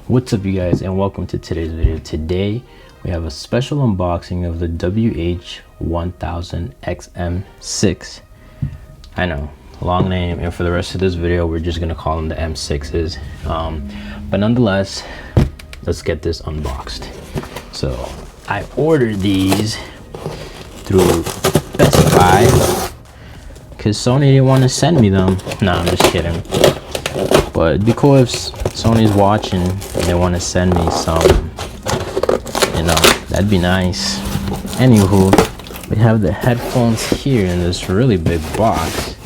What's up, you guys, and welcome to today's video. Today we have a special unboxing of the WH-100XM6. I know, long name, and for the rest of this video we're just gonna call them the M6s, but nonetheless, let's get this unboxed. So I ordered these through Best Buy because Sony didn't want to send me them. Nah, I'm just kidding. But it'd be cool if Sony's watching and they want to send me some, you know, that'd be nice. Anywho, we have the headphones here in this really big box.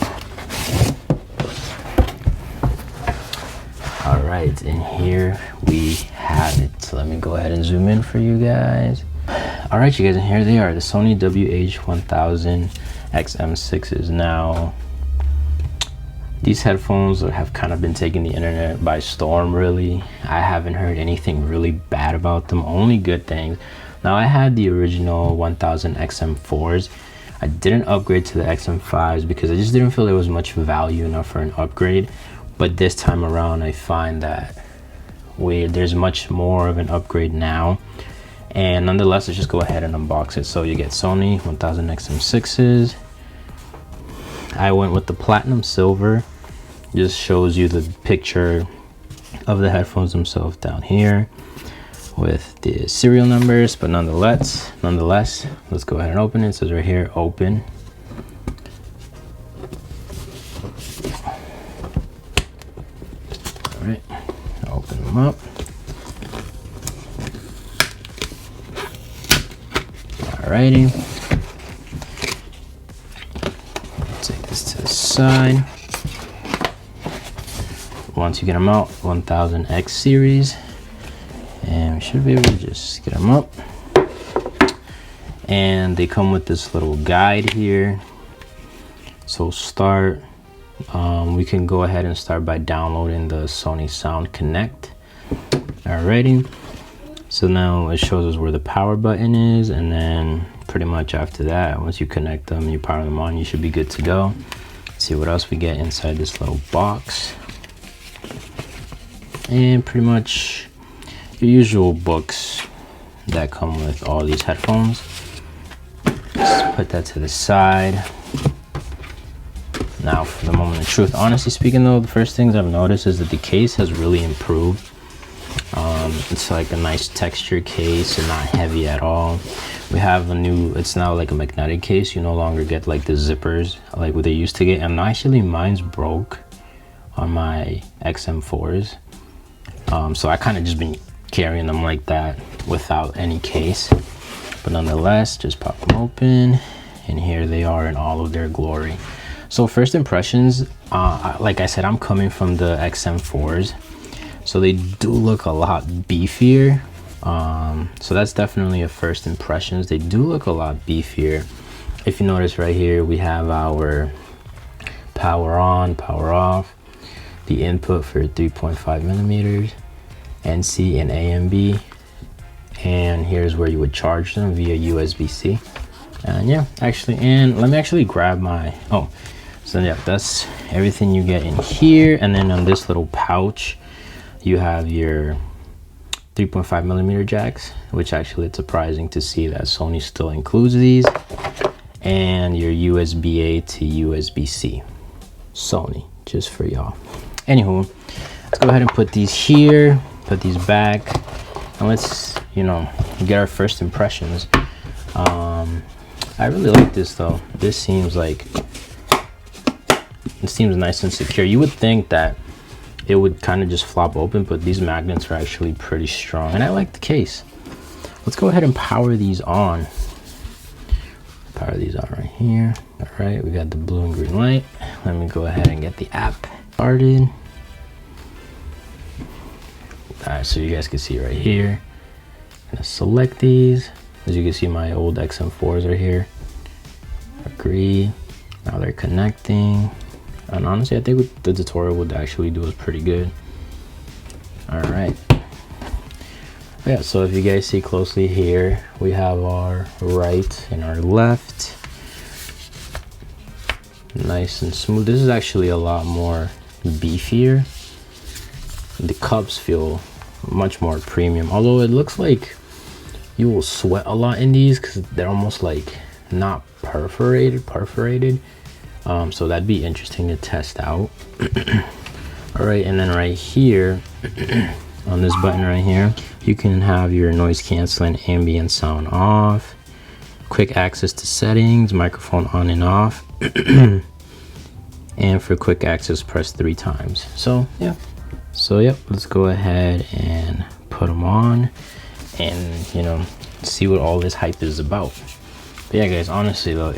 All right, and here we have it. So let me go ahead and zoom in for you guys. All right, you guys, and here they are, the Sony WH-100XM6s. Now, these headphones have kind of been taking the internet by storm, really. I haven't heard anything really bad about them, only good things. Now, I had the original 1000XM4s. I didn't upgrade to the XM5s because I just didn't feel there was much value enough for an upgrade. But this time around, I find that there's much more of an upgrade now. And nonetheless, let's just go ahead and unbox it. So you get Sony 1000XM6s. I went with the platinum silver. Just shows you the picture of the headphones themselves down here with the serial numbers, but nonetheless, let's go ahead and open it. It says right here, open. All right, open them up. Alrighty. Take this to the side. Once you get them out, 1000X series, and we should be able to just get them up. And they come with this little guide here. So start, we can go ahead and start by downloading the Sony Sound Connect. Alrighty. So now it shows us where the power button is, and then pretty much after that, once you connect them, you power them on, you should be good to go. Let's see what else we get inside this little box. And pretty much your usual books that come with all these headphones. Just put that to the side. Now for the moment of truth. Honestly speaking though, the first things I've noticed is that the case has really improved. It's like a nice texture case and not heavy at all. We have a new, it's now like a magnetic case. You no longer get like the zippers like what they used to get. And actually mine's broke on my XM4s. So I kind of just been carrying them like that without any case. But nonetheless, just pop them open and here they are in all of their glory. So first impressions, like I said, I'm coming from the XM4s. So they do look a lot beefier. So that's definitely a first impressions. They do look a lot beefier. If you notice right here, we have our power on, power off, the input for 3.5 millimeters, NC and AMB, and here's where you would charge them via USB-C. And yeah, actually, and let me actually grab my, so yeah, that's everything you get in here. And then on this little pouch, you have your 3.5 millimeter jacks, which actually it's surprising to see that Sony still includes these, and your USB-A to USB-C. Sony, just for y'all. Anywho, let's go ahead and put these here, put these back, and let's, you know, get our first impressions. I really like this though. This seems like, it seems nice and secure. You would think that it would kind of just flop open, but these magnets are actually pretty strong, and I like the case. Let's go ahead and power these on. Power these on right here. All right, we got the blue and green light. Let me go ahead and get the app started. All right, so you guys can see right here. I'm gonna select these. As you can see, my old XM4s are here. Agree. Now they're connecting. And honestly, I think the tutorial would actually do is pretty good. All right. Yeah, so if you guys see closely here, we have our right and our left. Nice and smooth. This is actually a lot more beefier. The cups feel much more premium, although it looks like you will sweat a lot in these because they're almost like not perforated. So that'd be interesting to test out. All right, and then right here on this button right here, you can have your noise canceling ambient sound off, quick access to settings, microphone on and off, and for quick access press 3 times. So yeah, let's go ahead and put them on and, you know, see what all this hype is about. But yeah guys, honestly though,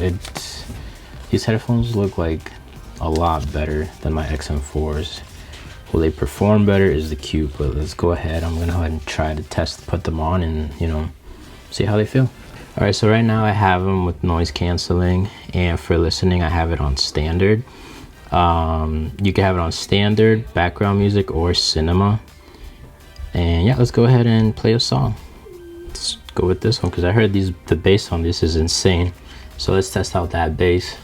these headphones look like a lot better than my XM4s. Will they perform better is the cue, but let's go ahead. I'm gonna go ahead and try to put them on and, you know, see how they feel. All right, so right now I have them with noise canceling, and for listening I have it on standard. You can have it on standard, background music, or cinema. And yeah, let's go ahead and play a song. Let's go with this one because I heard the bass on this is insane. So let's test out that bass.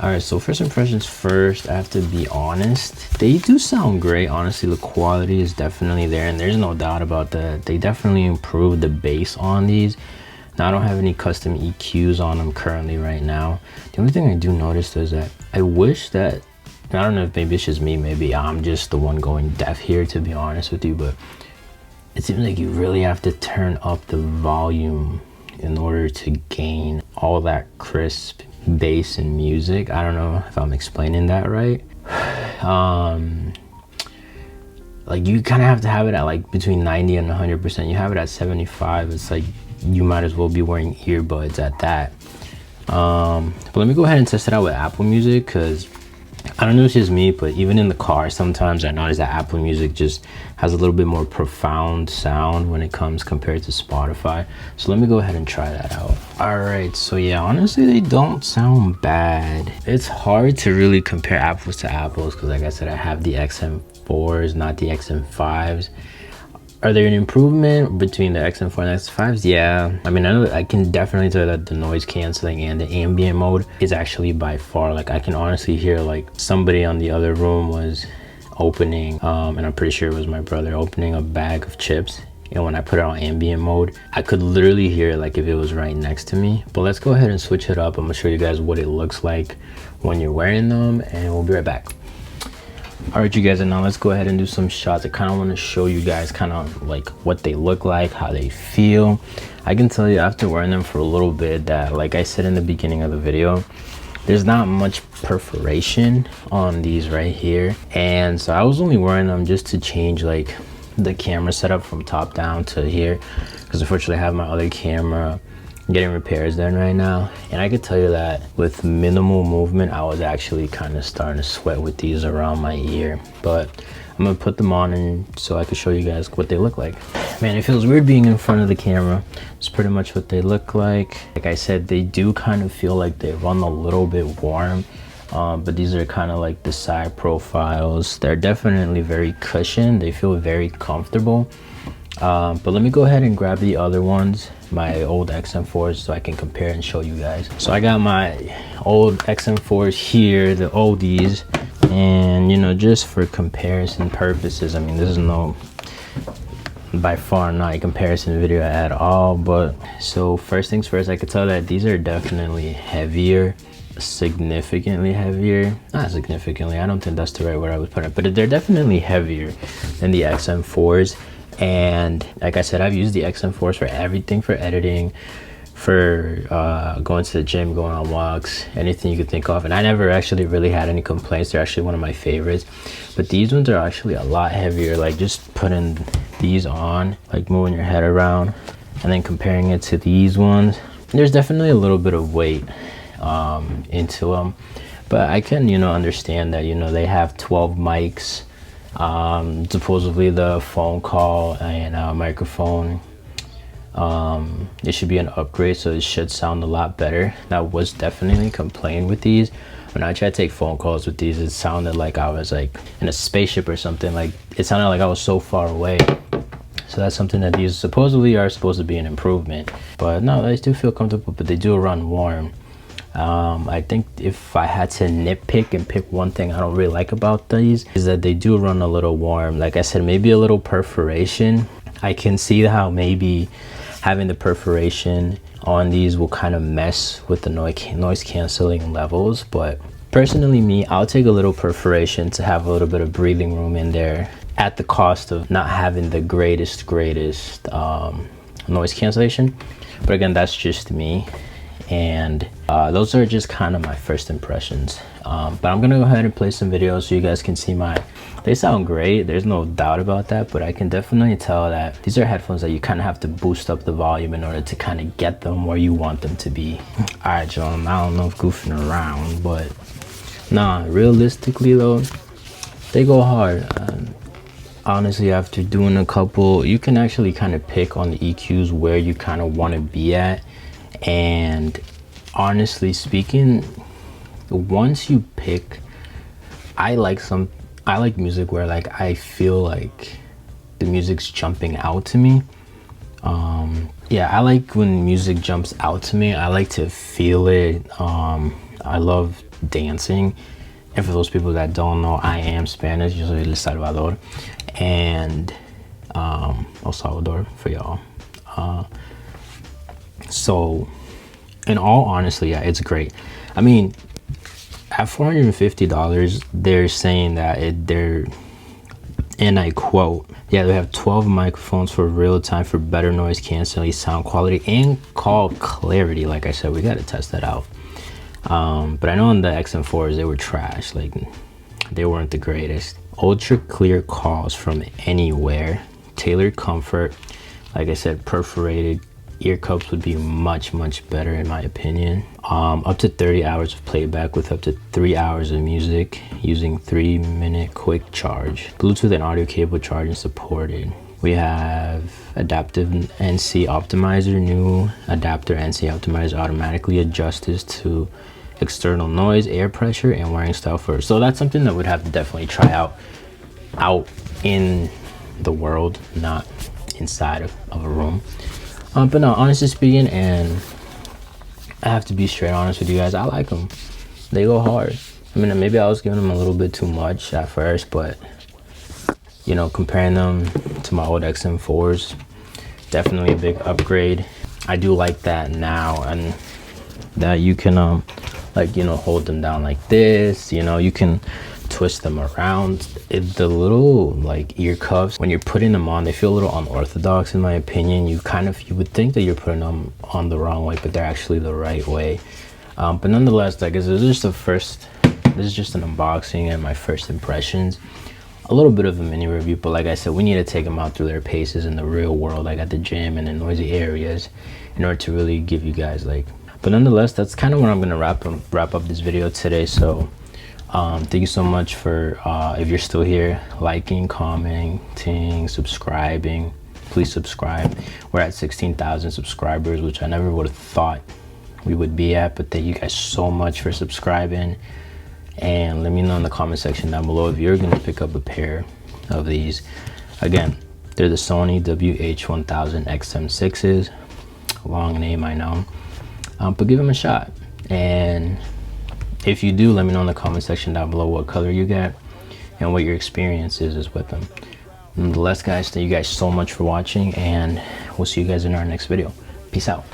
All right, so first impressions first, I have to be honest, they do sound great. Honestly, the quality is definitely there, and there's no doubt about that. They definitely improved the bass on these. Now I don't have any custom EQs on them currently right now. The only thing I do notice is that I wish that, I don't know if maybe it's just me, maybe I'm just the one going deaf here, to be honest with you, but it seems like you really have to turn up the volume in order to gain all that crisp bass and music. I don't know if I'm explaining that right. Like you kind of have to have it at like between 90 and 100%. You have it at 75, it's like you might as well be wearing earbuds at that. But let me go ahead and test it out with Apple Music, because I don't know if it's just me, but even in the car sometimes I notice that Apple Music just has a little bit more profound sound when it comes compared to Spotify. So let me go ahead and try that out. All right, so yeah, honestly they don't sound bad. It's hard to really compare apples to apples because like I said, I have the XM4s, not the XM5s. Are there an improvement between the XM4 and XM5s? Yeah, I mean, I know I can definitely tell that the noise canceling and the ambient mode is actually by far, like I can honestly hear like somebody on the other room was opening, and I'm pretty sure it was my brother opening a bag of chips. And when I put it on ambient mode, I could literally hear it like if it was right next to me. But let's go ahead and switch it up. I'm gonna show you guys what it looks like when you're wearing them, and we'll be right back. All right, you guys, and now let's go ahead and do some shots. I kind of want to show you guys kind of like what they look like, how they feel. I can tell you after wearing them for a little bit that, like I said in the beginning of the video, there's not much perforation on these right here. And so I was only wearing them just to change like the camera setup from top down to here, because unfortunately I have my other camera getting repairs done right now, and I could tell you that with minimal movement I was actually kind of starting to sweat with these around my ear. But I'm gonna put them on and so I can show you guys what they look like. Man, it feels weird being in front of the camera. It's pretty much what they look like. Like I said, they do kind of feel like they run a little bit warm, but these are kind of like the side profiles. They're definitely very cushioned. They feel very comfortable. But let me go ahead and grab the other ones, my old XM4s, so I can compare and show you guys. So I got my old XM4s here, the oldies, and you know, just for comparison purposes, I mean, this is no, by far not a comparison video at all. But so first things first, I could tell that these are definitely heavier, significantly heavier. Not significantly, I don't think that's the right word I would put it, but they're definitely heavier than the XM4s. And like I said, I've used the XM4s for everything, for editing, for going to the gym, going on walks, anything you could think of, and I never actually really had any complaints. They're actually one of my favorites. But these ones are actually a lot heavier. Like just putting these on, like moving your head around and then comparing it to these ones, there's definitely a little bit of weight into them. But I can, you know, understand that, you know, they have 12 mics. Supposedly the phone call and microphone, it should be an upgrade, so it should sound a lot better. That was definitely complained with these. When I tried to take phone calls with these, it sounded like I was like in a spaceship or something. Like it sounded like I was so far away. So that's something that these supposedly are supposed to be an improvement. But no, they do feel comfortable, but they do run warm. I think if I had to nitpick and pick one thing I don't really like about these is that they do run a little warm. Like I said, maybe a little perforation. I can see how maybe having the perforation on these will kind of mess with the noise canceling levels, but personally me, I'll take a little perforation to have a little bit of breathing room in there at the cost of not having the greatest noise cancellation. But again, that's just me, and those are just kind of my first impressions. But I'm gonna go ahead and play some videos so you guys can see they sound great, there's no doubt about that, but I can definitely tell that these are headphones that you kind of have to boost up the volume in order to kind of get them where you want them to be. All right, John, I don't know if goofing around, but nah, realistically though, they go hard. Honestly, after doing a couple, you can actually kind of pick on the EQs where you kind of want to be at. And honestly speaking, once you pick, I like music where like I feel like the music's jumping out to me. Yeah, I like when music jumps out to me. I like to feel it. I love dancing. And for those people that don't know, I am Spanish. Yo soy El Salvador. And El Salvador for y'all. So in all honesty, yeah, it's great. I mean, at $450, they're saying that they're, and I quote, yeah, they have 12 microphones for real time for better noise canceling, sound quality, and call clarity. Like I said, we got to test that out. But I know in the XM4s, they were trash. Like, they weren't the greatest. Ultra clear calls from anywhere. Tailored comfort. Like I said, perforated ear cups would be much better in my opinion. Up to 30 hours of playback with up to 3 hours of music using 3-minute quick charge. Bluetooth and audio cable charging supported. We have adaptive NC optimizer. New adapter NC optimizer automatically adjusts to external noise, air pressure, and wearing style first. So that's something that we'd have to definitely try out in the world, not inside of a room. But no, honestly speaking, and I have to be straight honest with you guys, I like them. They go hard. I mean, maybe I was giving them a little bit too much at first, but you know, comparing them to my old XM4s, definitely a big upgrade. I do like that now, and that you can like, you know, hold them down like this, you know, you can twist them around. The little like ear cuffs, when you're putting them on, they feel a little unorthodox in my opinion. You would think that you're putting them on the wrong way, but they're actually the right way. But nonetheless, like, this is just an unboxing and my first impressions, a little bit of a mini review. But like I said, we need to take them out through their paces in the real world, like at the gym and in noisy areas, in order to really give you guys like. But nonetheless, that's kind of where I'm gonna wrap up this video today. So thank you so much for if you're still here, liking, commenting, subscribing. Please subscribe. We're at 16,000 subscribers, which I never would have thought we would be at, but thank you guys so much for subscribing. And let me know in the comment section down below if you're gonna pick up a pair of these. Again, they're the Sony WH-100XM6s. Long name, I know. But give them a shot. And if you do, let me know in the comment section down below what color you get and what your experience is with them. Nonetheless, guys, thank you guys so much for watching, and we'll see you guys in our next video. Peace out.